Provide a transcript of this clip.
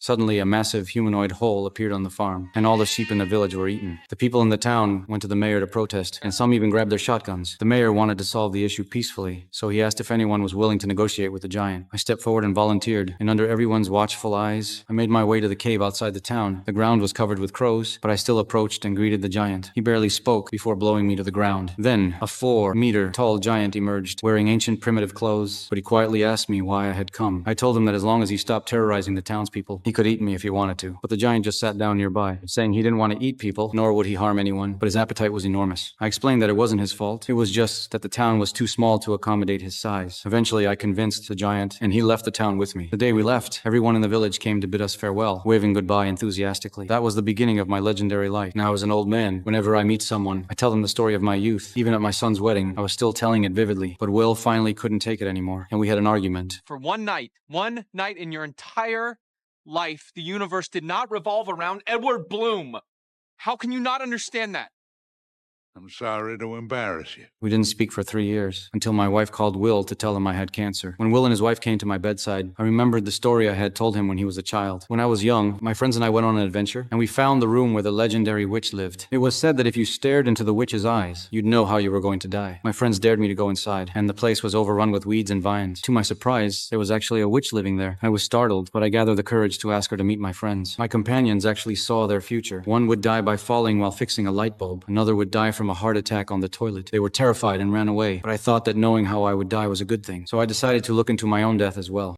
Suddenly, a massive humanoid hole appeared on the farm, and all the sheep in the village were eaten. The people in the town went to the mayor to protest, and some even grabbed their shotguns. The mayor wanted to solve the issue peacefully, so he asked if anyone was willing to negotiate with the giant. I stepped forward and volunteered, and under everyone's watchful eyes, I made my way to the cave outside the town. The ground was covered with crows, but I still approached and greeted the giant. He barely spoke before blowing me to the ground. Then, a 4-meter-tall giant emerged, wearing ancient primitive clothes, but he quietly asked me why I had come. I told him that as long as he stopped terrorizing the townspeople, he could eat me if he wanted to. But the giant just sat down nearby, saying he didn't want to eat people, nor would he harm anyone, but his appetite was enormous. I explained that it wasn't his fault. It was just that the town was too small to accommodate his size. Eventually, I convinced the giant, and he left the town with me. The day we left, everyone in the village came to bid us farewell, waving goodbye enthusiastically. That was the beginning of my legendary life. Now, as an old man, whenever I meet someone, I tell them the story of my youth. Even at my son's wedding, I was still telling it vividly, but Will finally couldn't take it anymore, and we had an argument. For one night in your entire life, the universe did not revolve around Edward Bloom. How can you not understand that? I'm sorry to embarrass you. We didn't speak for 3 years, until my wife called Will to tell him I had cancer. When Will and his wife came to my bedside, I remembered the story I had told him when he was a child. When I was young, my friends and I went on an adventure, and we found the room where the legendary witch lived. It was said that if you stared into the witch's eyes, you'd know how you were going to die. My friends dared me to go inside, and the place was overrun with weeds and vines. To my surprise, there was actually a witch living there. I was startled, but I gathered the courage to ask her to meet my friends. My companions actually saw their future. One would die by falling while fixing a light bulb. Another would die from a heart attack on the toilet. They were terrified and ran away, but I thought that knowing how I would die was a good thing, so I decided to look into my own death as well.